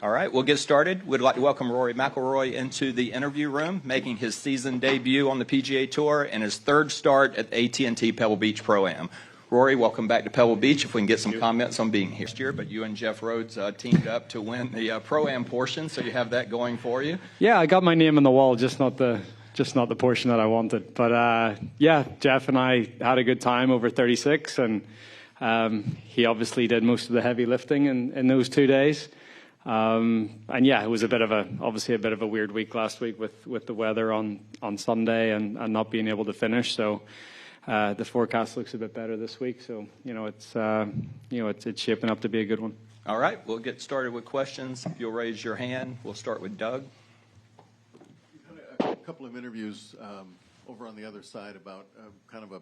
All right, we'll get started. We'd like to welcome Rory McIlroy into the interview room, making his season debut on the PGA Tour and his third start at the AT&T Pebble Beach Pro-Am. Rory, welcome back to Pebble Beach. If we can get some comments on being here this year, but you and Jeff Rhodes teamed up to win the Pro-Am portion, so you have that going for you. Yeah, I got my name on the wall, just not the portion that I wanted. But yeah, Jeff and I had a good time over 36, and he obviously did most of the heavy lifting in those 2 days. And yeah, it was obviously a bit of a weird week last week with the weather on Sunday and not being able to finish. So the forecast looks a bit better this week. So it's shaping up to be a good one. All right, we'll get started with questions. If you'll raise your hand, we'll start with Doug. You've had a couple of interviews over on the other side about kind of a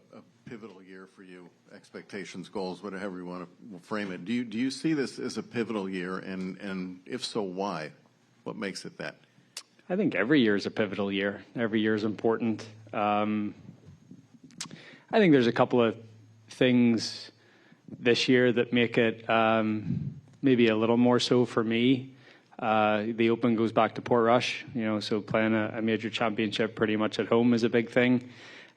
pivotal year for you, expectations, goals, whatever you want to frame it. Do you see this as a pivotal year, and if so, why? What makes it that? I think every year is a pivotal year. Every year is important. I think there's a couple of things this year that make it maybe a little more so for me. The Open goes back to Portrush, so playing a major championship pretty much at home is a big thing.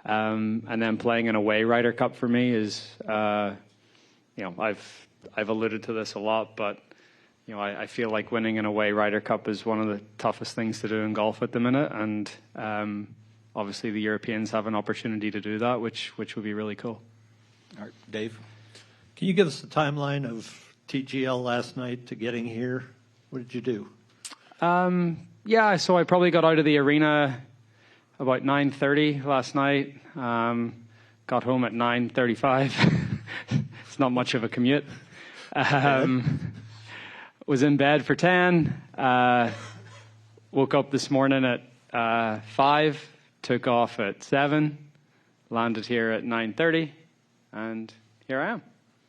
And then playing an away Ryder Cup for me is, I've alluded to this a lot, but, I feel like winning an away Ryder Cup is one of the toughest things to do in golf at the minute. And obviously the Europeans have an opportunity to do that, which would be really cool. All right, Dave. Can you give us the timeline of TGL last night to getting here? What did you do? Yeah, so I probably got out of the arena about 9:30 last night. Got home at 9:35. It's not much of a commute. Was in bed for 10. Woke up this morning at 5. Took off at 7. Landed here at 9:30. And here I am.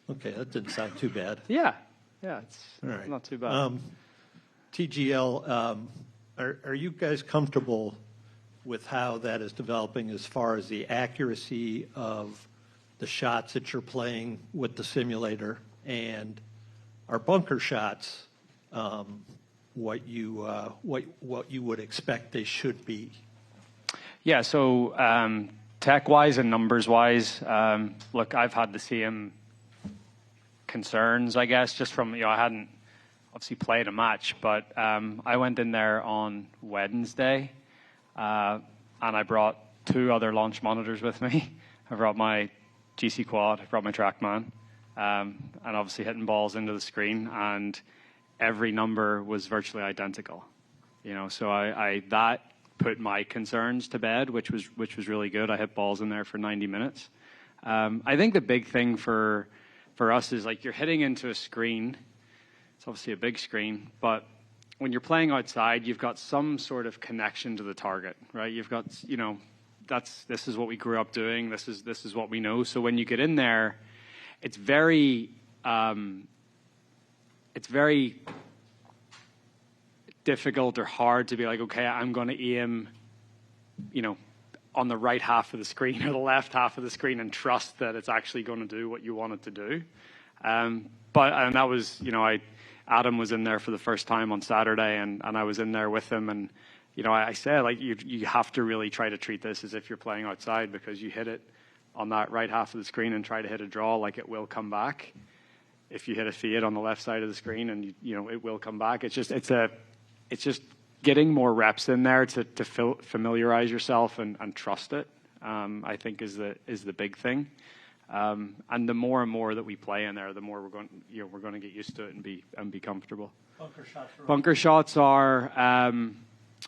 Okay, that didn't sound too bad. Yeah, it's all right. Not too bad. TGL, are you guys comfortable with how that is developing as far as the accuracy of the shots that you're playing with the simulator, and are bunker shots what you would expect they should be? Yeah, so tech-wise and numbers-wise, look, I've had the same concerns, I guess, just from, I hadn't obviously played a match, but I went in there on Wednesday, and I brought 2 other launch monitors with me. I brought my GC Quad, I brought my TrackMan, and obviously hitting balls into the screen, and every number was virtually identical. So I that put my concerns to bed, which was really good. I hit balls in there for 90 minutes. I think the big thing for us is, like, you're hitting into a screen. It's obviously a big screen, but when you're playing outside, you've got some sort of connection to the target, right? You've got, this is what we grew up doing. This is what we know. So when you get in there, it's very difficult or hard to be like, okay, I'm going to aim, on the right half of the screen or the left half of the screen and trust that it's actually going to do what you want it to do. And that was, Adam was in there for the first time on Saturday, and I was in there with him, and I said, like, you have to really try to treat this as if you're playing outside, because you hit it on that right half of the screen and try to hit a draw, like, it will come back. If you hit a fade on the left side of the screen, and it will come back. It's just getting more reps in there to familiarize yourself and trust it. I think is the big thing. And the more and more that we play in there, the more we're going to get used to it and be comfortable. Bunker shots are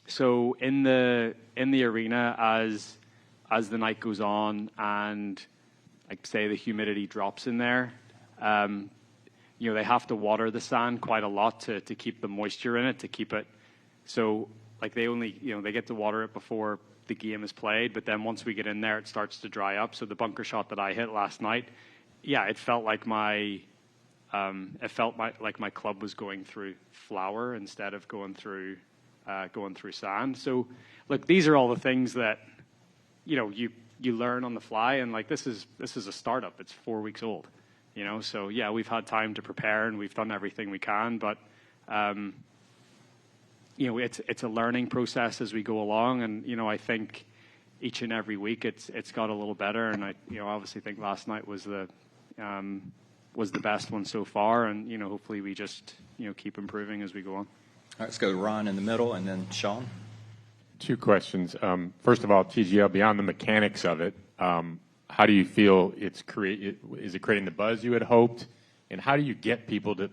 so in the arena as the night goes on, and, like, say the humidity drops in there. They have to water the sand quite a lot to keep the moisture in it, to keep it. So, like, they only they get to water it before the game is played, but then once we get in there, it starts to dry up. So the bunker shot that I hit last night, it felt like my club was going through flour instead of going through sand. So, look, these are all the things that you learn on the fly, and, like, this is a startup. It's 4 weeks old, So yeah, we've had time to prepare and we've done everything we can, but it's a learning process as we go along, and I think each and every week it's got a little better, and I obviously think last night was the best one so far, and hopefully we just keep improving as we go on. All right, let's go to Ron in the middle, and then Sean. Two questions. First of all, TGL, beyond the mechanics of it, how do you feel is it creating the buzz you had hoped? And how do you get people to, it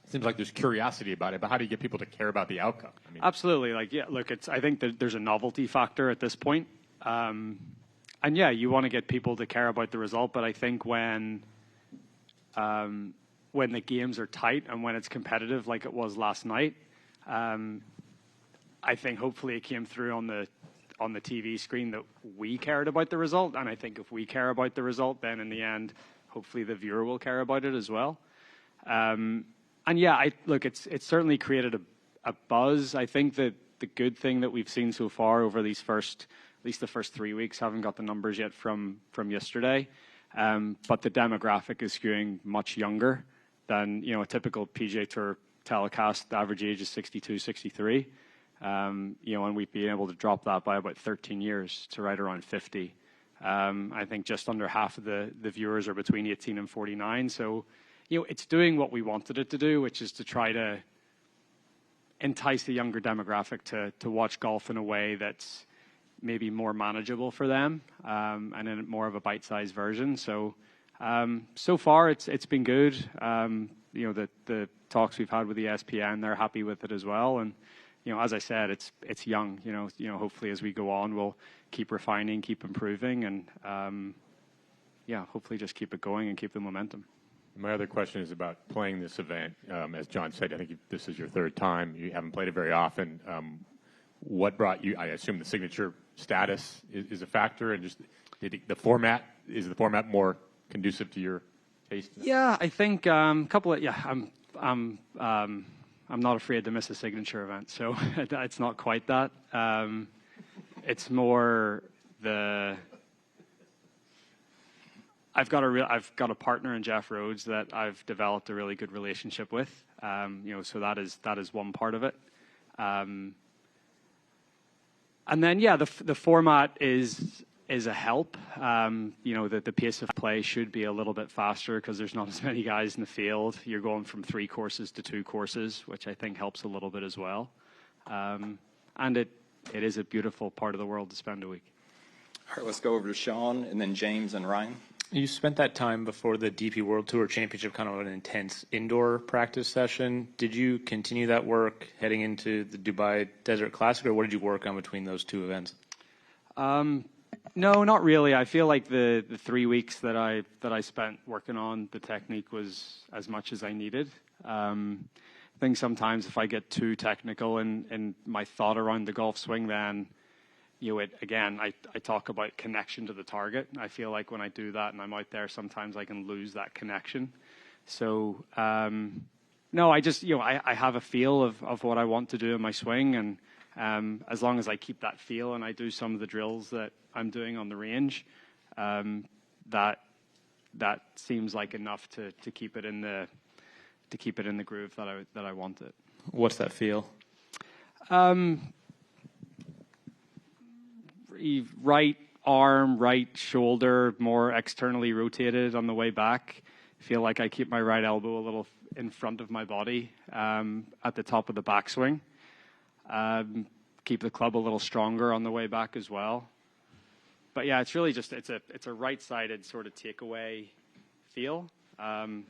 seems like there's curiosity about it, but how do you get people to care about the outcome? Absolutely. Look, I think that there's a novelty factor at this point. And you want to get people to care about the result, but I think when the games are tight and when it's competitive like it was last night, I think hopefully it came through on the TV screen that we cared about the result, and I think if we care about the result, then in the end, hopefully the viewer will care about it as well. It's certainly created a buzz. I think that the good thing that we've seen so far over these at least the first 3 weeks, haven't got the numbers yet from yesterday, but the demographic is skewing much younger than a typical PGA Tour telecast. The average age is 62, 63. And we've been able to drop that by about 13 years to right around 50. I think just under half of the viewers are between 18 and 49. So, it's doing what we wanted it to do, which is to try to entice the younger demographic to watch golf in a way that's maybe more manageable for them, and in more of a bite-sized version. So, so far it's been good. The talks we've had with the ESPN, they're happy with it as well. And, as I said, it's young. Hopefully as we go on, we'll keep refining, keep improving, and hopefully just keep it going and keep the momentum. My other question is about playing this event. As John said, I think this is your third time. You haven't played it very often. What brought you? I assume the signature status is a factor, and just the format. Is the format more conducive to your taste? Yeah, I think I'm not afraid to miss a signature event, so it's not quite that. It's more I've got a partner in Jeff Rhodes that I've developed a really good relationship with. So that is one part of it. And then the format is a help. The pace of play should be a little bit faster because there's not as many guys in the field. You're going from 3 courses to 2 courses, which I think helps a little bit as well. And it is a beautiful part of the world to spend a week. All right, let's go over to Sean, and then James and Ryan. You spent that time before the DP World Tour Championship, kind of an intense indoor practice session. Did you continue that work heading into the Dubai Desert Classic, or what did you work on between those 2 events? No, not really. I feel like the 3 weeks that I spent working on the technique was as much as I needed. I think sometimes if I get too technical in my thought around the golf swing, then I talk about connection to the target. I feel like when I do that and I'm out there, sometimes I can lose that connection. So, no, I just, I have a feel of what I want to do in my swing. And as long as I keep that feel and I do some of the drills that I'm doing on the range, that seems like enough to keep it in the groove that I want it. What's that feel? Right arm, right shoulder, more externally rotated on the way back. Feel like I keep my right elbow a little in front of my body at the top of the backswing. Keep the club a little stronger on the way back as well. But yeah, it's really just it's a right-sided sort of takeaway feel, and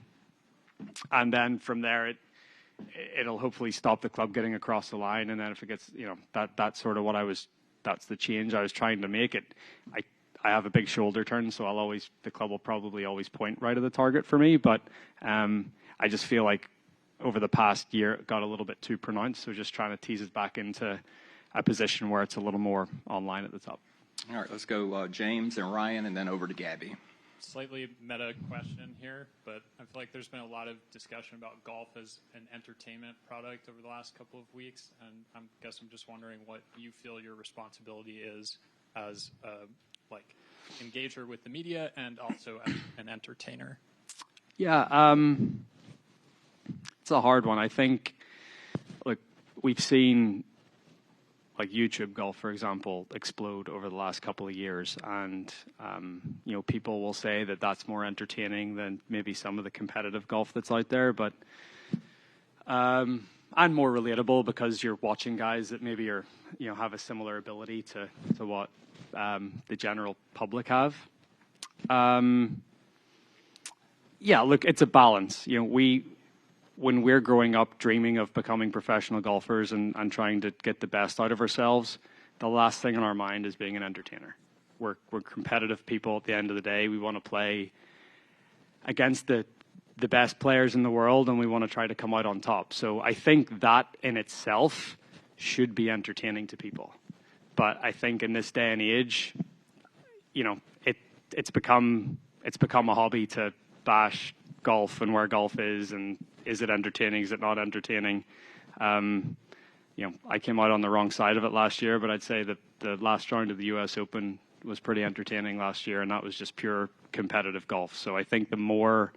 then from there it'll hopefully stop the club getting across the line. And then if it gets that's sort of that's the change I was trying to make. I have a big shoulder turn, so the club will probably always point right at the target for me. But I just feel like over the past year it got a little bit too pronounced. So just trying to tease it back into a position where it's a little more online at the top. All right, let's go James and Ryan, and then over to Gabby. Slightly meta question here, but I feel like there's been a lot of discussion about golf as an entertainment product over the last couple of weeks, and I'm just wondering what you feel your responsibility is as a engager with the media and also as an entertainer. Yeah, it's a hard one. I think, we've seen, like YouTube golf, for example, explode over the last couple of years. And, people will say that that's more entertaining than maybe some of the competitive golf that's out there. But and more relatable because you're watching guys that maybe are, have a similar ability to what the general public have. Look, it's a balance. When we're growing up dreaming of becoming professional golfers and trying to get the best out of ourselves, the last thing on our mind is being an entertainer. We're competitive people at the end of the day. We want to play against the best players in the world, and we want to try to come out on top. So I think that in itself should be entertaining to people. But I think in this day and age, it's become a hobby to bash golf and where golf is, and is it entertaining, is it not entertaining? I came out on the wrong side of it last year, but I'd say that the last round of the US Open was pretty entertaining last year, and that was just pure competitive golf. So I think the more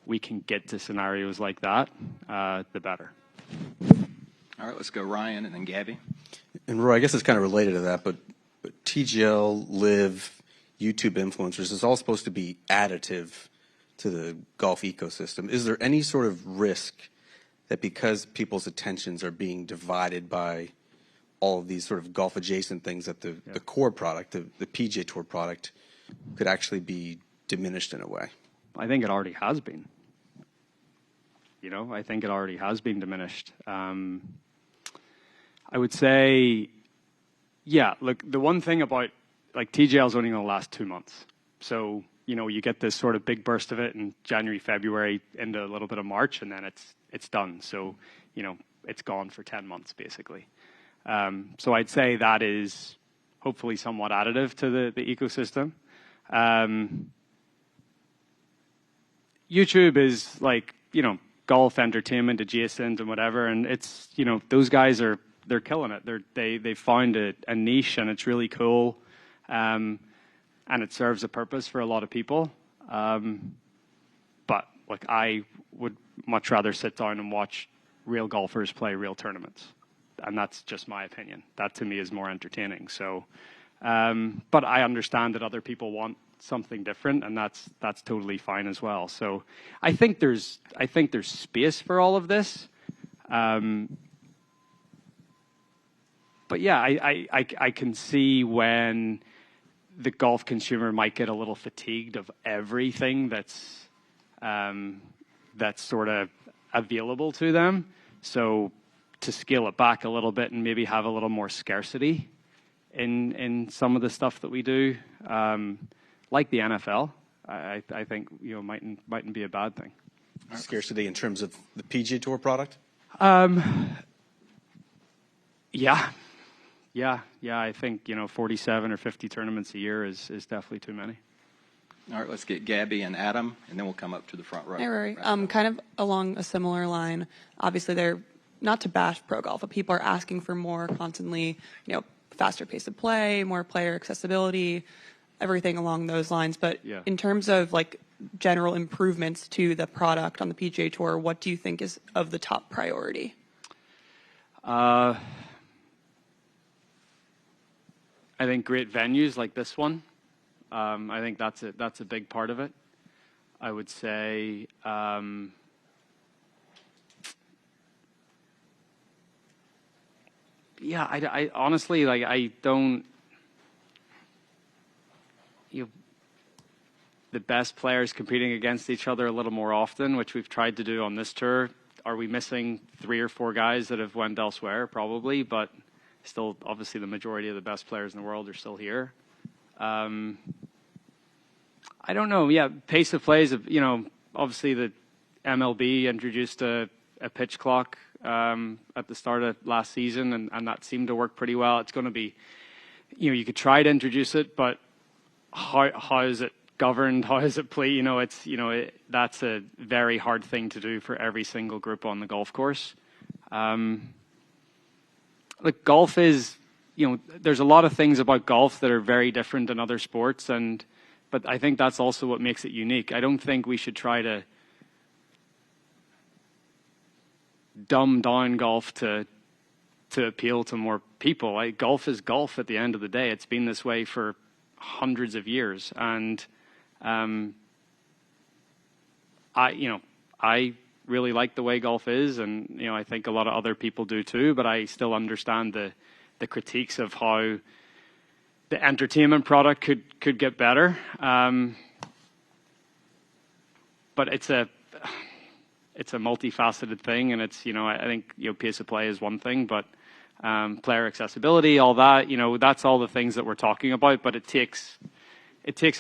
we can get to scenarios like that, the better. All right, let's go Ryan and then Gabby. And Roy, I guess it's kind of related to that, but TGL, Live, YouTube influencers is all supposed to be additive to the golf ecosystem. Is there any sort of risk that because people's attentions are being divided by all of these sort of golf adjacent things, that the core product, the PGA Tour product, could actually be diminished in a way? I think it already has been. I think it already has been diminished. I would say, look, the one thing about, like, TGL is only going to last 2 months. So, you get this sort of big burst of it in January, February, into a little bit of March, and then it's done. So, it's gone for 10 months, basically. So I'd say that is hopefully somewhat additive to the ecosystem. YouTube is like, golf entertainment adjacent and whatever, and it's, those guys they're killing it. They found a niche, and it's really cool, and it serves a purpose for a lot of people. But like, I would much rather sit down and watch real golfers play real tournaments, and that's just my opinion. That to me is more entertaining. So, but I understand that other people want something different, and that's totally fine as well. So I think there's space for all of this. But yeah, I can see when the golf consumer might get a little fatigued of everything that's sort of available to them. So to scale it back a little bit and maybe have a little more scarcity in some of the stuff that we do, like the NFL, I think mightn't be a bad thing. Scarcity in terms of the PGA Tour product? Yeah. I think 47 or 50 tournaments a year is definitely too many. All right, let's get Gabby and Adam, and then we'll come up to the front row. Hey, Rory. Kind of along a similar line. Obviously, they're not to bash pro golf, but people are asking for more constantly, faster pace of play, more player accessibility, everything along those lines. But in terms of like general improvements to the product on the PGA Tour, what do you think is of the top priority? I think great venues like this one. I think that's a big part of it. I would say I honestly, like, I don't, the best players competing against each other a little more often, which we've tried to do on this tour. Are we missing 3 or 4 guys that have went elsewhere? Probably, but still, obviously, the majority of the best players in the world are still here. I don't know. Yeah, pace of plays. Obviously the MLB introduced a pitch clock at the start of last season, and that seemed to work pretty well. It's going to be, you could try to introduce it, but how is it governed? How is it played? That's a very hard thing to do for every single group on the golf course. Like, golf is, there's a lot of things about golf that are very different than other sports, but I think that's also what makes it unique. I don't think we should try to dumb down golf to to appeal to more people. Golf is golf at the end of the day. It's been this way for hundreds of years, and I really like the way golf is, and I think a lot of other people do too. But I still understand the critiques of how the entertainment product could get better. But it's a multifaceted thing, and it's I think pace of play is one thing, but player accessibility, all that, that's all the things that we're talking about. But it takes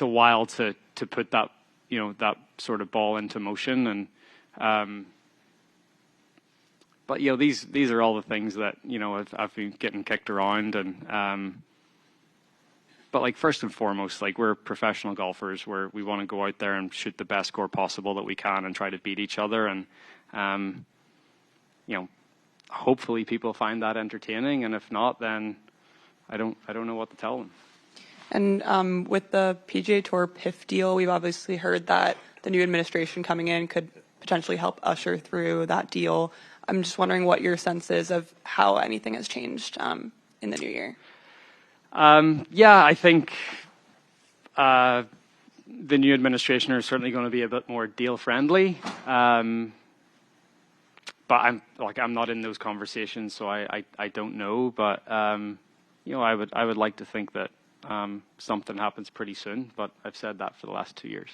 a while to put that that sort of ball into motion, and but these are all the things that I've been getting kicked around, and but first and foremost, we're professional golfers where we want to go out there and shoot the best score possible that we can and try to beat each other, and hopefully people find that entertaining, and if not, then I don't know what to tell them. And with the PGA Tour PIF deal, we've obviously heard that the new administration coming in could potentially help usher through that deal. I'm just wondering what your sense is of how anything has changed in the new year. Yeah, I think the new administration are certainly going to be a bit more deal friendly. But I'm not in those conversations, so I don't know. But I would like to think that something happens pretty soon. But I've said that for the last 2 years.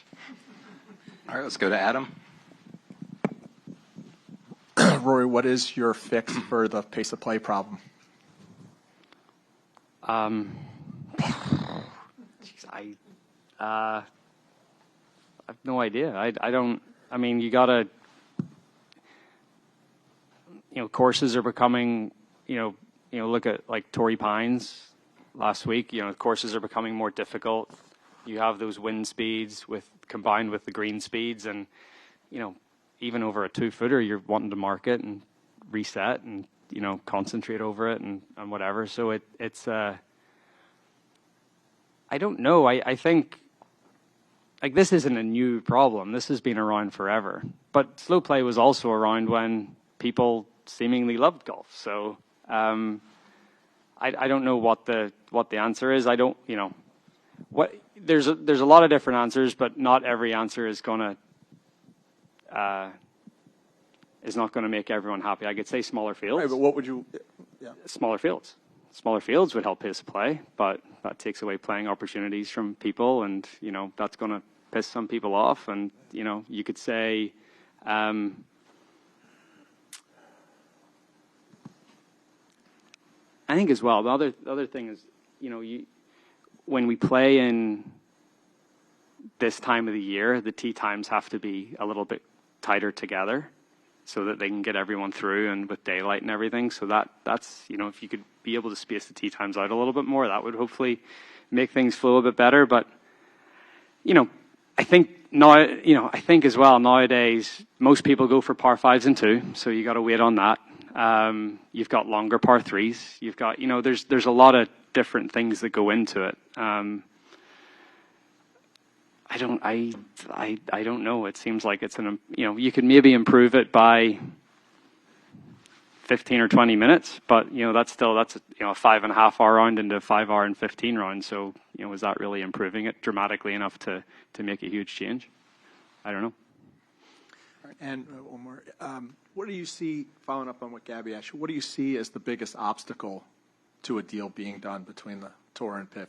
All right, let's go to Adam. Rory, what is your fix for the pace of play problem? I have no idea. I don't. I mean, you gotta. Courses are becoming. Look at Torrey Pines last week. Courses are becoming more difficult. You have those wind speeds combined with the green speeds, and even over a 2-footer, you're wanting to mark it and reset and concentrate over it and whatever. So it's I don't know. I think this isn't a new problem. This has been around forever. But slow play was also around when people seemingly loved golf. So I don't know what the answer is. I don't there's a lot of different answers, but not every answer is not going to make everyone happy. I could say smaller fields. Right, but what would you? Yeah. Smaller fields. Smaller fields would help pace of play, but that takes away playing opportunities from people, and that's going to piss some people off. And you could say, I think as well. The other thing is, when we play in this time of the year, the tee times have to be a little bit tighter together, so that they can get everyone through, and with daylight and everything. So that's if you could be able to space the tee times out a little bit more, that would hopefully make things flow a bit better. But I think now, I think as well nowadays most people go for par 5s and 2, so you got to wait on that. You've got longer par 3s. You've got there's a lot of different things that go into it. I don't know. It seems like it's you could maybe improve it by 15 or 20 minutes, but that's a 5.5 hour round into a 5 hour and 15 round. So is that really improving it dramatically enough to make a huge change? I don't know. And one more. What do you see, following up on what Gabby asked, what do you see as the biggest obstacle to a deal being done between the Tour and PIF?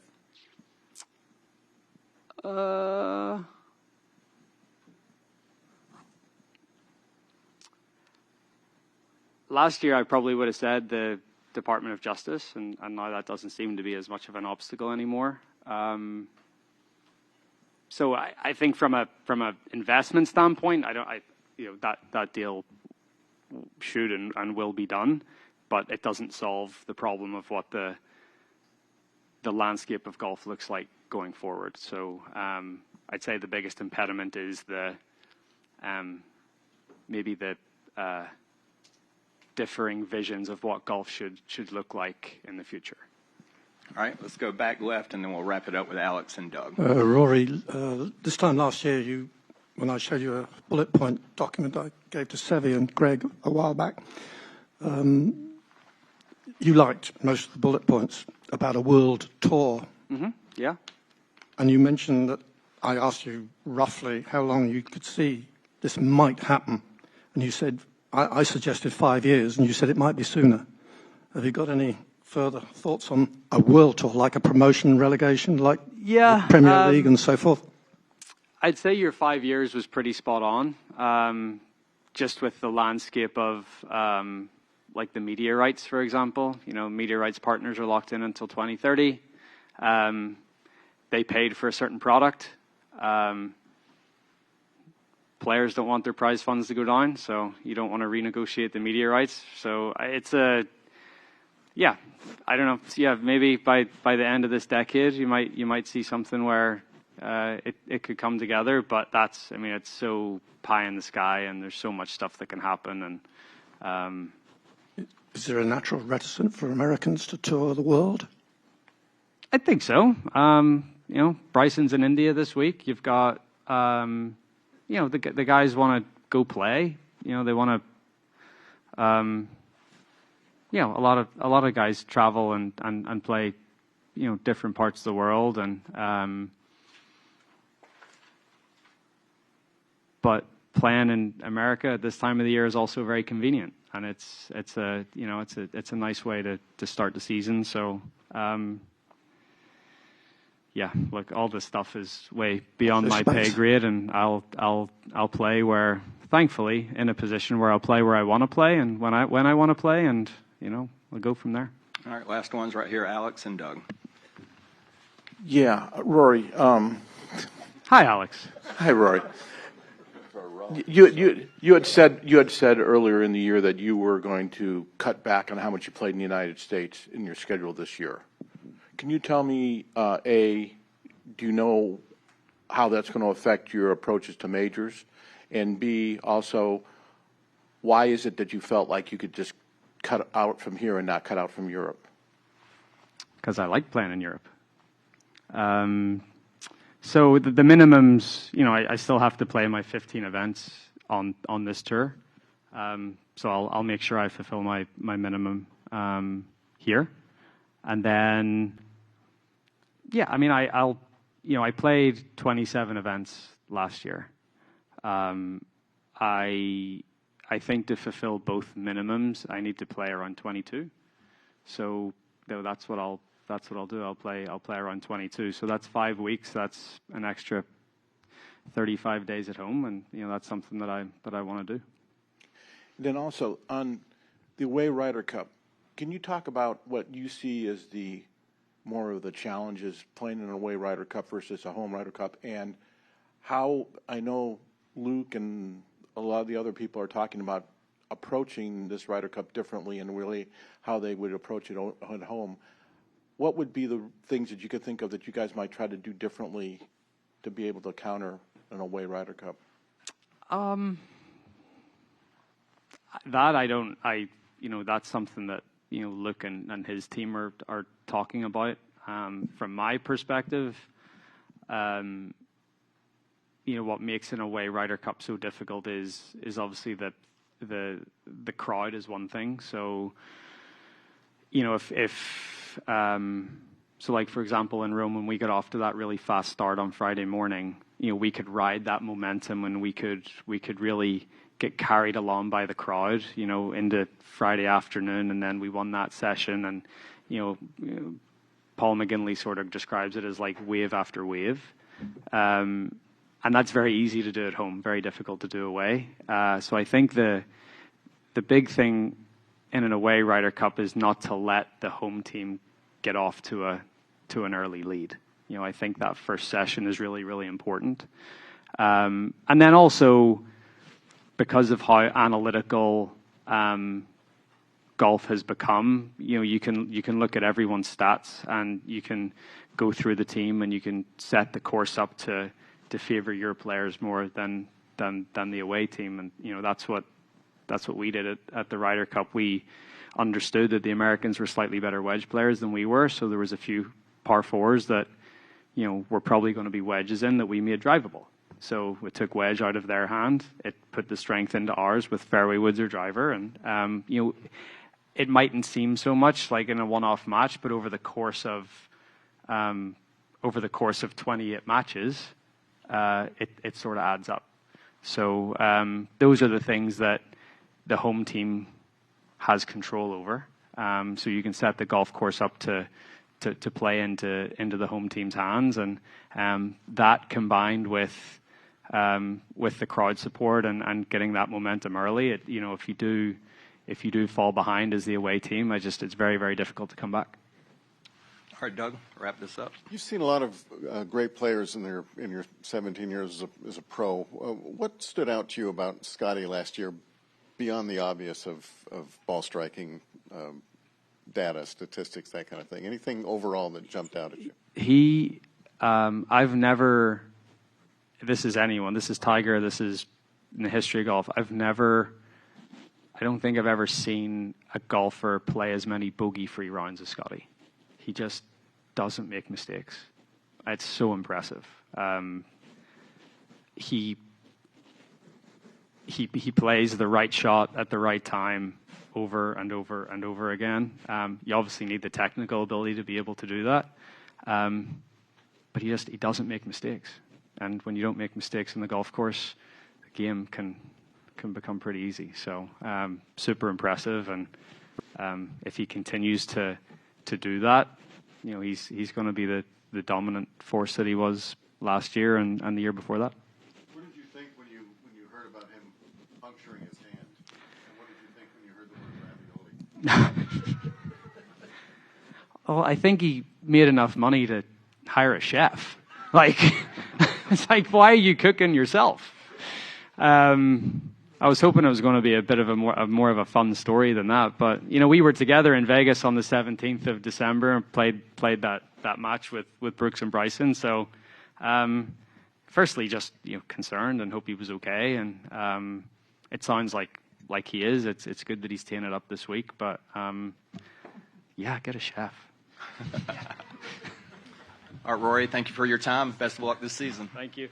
Last year I probably would have said the Department of Justice, and now that doesn't seem to be as much of an obstacle anymore. So I think from a investment standpoint, that deal should and will be done, but it doesn't solve the problem of what the landscape of golf looks like going forward. So I'd say the biggest impediment is maybe the differing visions of what golf should look like in the future. All right, let's go back left, and then we'll wrap it up with Alex and Doug. Rory, this time last year, when I showed you a bullet point document I gave to Sevi and Greg a while back, you liked most of the bullet points about a world tour. Mm-hmm. Yeah. And you mentioned that I asked you roughly how long you could see this might happen. And you said, I suggested 5 years, and you said it might be sooner. Have you got any further thoughts on a world tour, like a promotion, relegation, like the Premier League and so forth? I'd say your 5 years was pretty spot on, just with the landscape of like the media rights, for example. You know, media rights partners are locked in until 2030. They paid for a certain product. Players don't want their prize funds to go down, so you don't want to renegotiate the media rights. So it's I don't know. Yeah, maybe by the end of this decade, you might see something where it could come together. But it's so pie in the sky, and there's so much stuff that can happen. And is there a natural reticence for Americans to tour the world? I think so. Bryson's in India this week. You've got, the guys want to go play. They want to. A lot of guys travel and play, different parts of the world, and but playing in America at this time of the year is also very convenient, and it's a nice way to start the season. So. Look, all this stuff is way beyond my pay grade, and I'll play where, thankfully, in a position where I'll play where I want to play, and when I want to play, and we'll go from there. All right, last ones right here, Alex and Doug. Yeah, Rory. Hi, Alex. Hi, Rory. You had said earlier in the year that you were going to cut back on how much you played in the United States in your schedule this year. Can you tell me, A, do you know how that's going to affect your approaches to majors? And B, also, why is it that you felt like you could just cut out from here and not cut out from Europe? Because I like playing in Europe. So the minimums, I still have to play my 15 events on this tour. So I'll make sure I fulfill my minimum here. And then, I played 27 events last year. I think to fulfill both minimums, I need to play around 22. So that's what I'll do. I'll play around 22. So that's 5 weeks. That's an extra 35 days at home, and that's something that I want to do. Then also on the away Ryder Cup, can you talk about what you see as more of the challenges playing in an away Ryder Cup versus a home Ryder Cup, and how I know Luke and a lot of the other people are talking about approaching this Ryder Cup differently and really how they would approach it at home. What would be the things that you could think of that you guys might try to do differently to be able to counter an away Ryder Cup? That's something that Luke and his team are talking about. From my perspective, what makes an away Ryder Cup so difficult is obviously that the crowd is one thing. So, so like for example in Rome, when we got off to that really fast start on Friday morning, we could ride that momentum, and we could really get carried along by the crowd, into Friday afternoon, and then we won that session, and Paul McGinley sort of describes it as like wave after wave, and that's very easy to do at home, very difficult to do away. So I think the big thing in an away Ryder Cup is not to let the home team get off to an early lead. I think that first session is really, really important, and then also, because of how analytical golf has become, you can look at everyone's stats, and you can go through the team, and you can set the course up to favor your players more than the away team, and that's what we did at the Ryder Cup. We understood that the Americans were slightly better wedge players than we were, so there was a few par fours that were probably going to be wedges in that we made drivable. So we took wedge out of their hand. It put the strength into ours with fairway woods or driver. And, it mightn't seem so much like in a one-off match, but over the course of 28 matches, it sort of adds up. So those are the things that the home team has control over. So you can set the golf course up to play into the home team's hands, and that combined with the crowd support and getting that momentum early, if you do fall behind as the away team, it's very, very difficult to come back. All right, Doug, wrap this up. You've seen a lot of great players in your 17 years as a pro. What stood out to you about Scottie last year, beyond the obvious of ball striking, data, statistics, that kind of thing? Anything overall that jumped out at you? I've never. This is anyone. This is Tiger. This is in the history of golf. I don't think I've ever seen a golfer play as many bogey-free rounds as Scottie. He just doesn't make mistakes. It's so impressive. He plays the right shot at the right time over and over and over again. You obviously need the technical ability to be able to do that, but he doesn't make mistakes. And when you don't make mistakes in the golf course, the game can become pretty easy. So super impressive, and if he continues to do that, he's going to be the dominant force that he was last year and the year before that. What did you think when you heard about him puncturing his hand? And what did you think when you heard the word ravioli? Oh, I think he made enough money to hire a chef. It's like, why are you cooking yourself? I was hoping it was going to be a bit of more of a fun story than that, but we were together in Vegas on the 17th of December and played that match with Brooks and Bryson. So, firstly, just concerned and hope he was okay, and it sounds like he is. It's good that he's teeing it up this week, but get a chef. All right, Rory, thank you for your time. Best of luck this season. Thank you.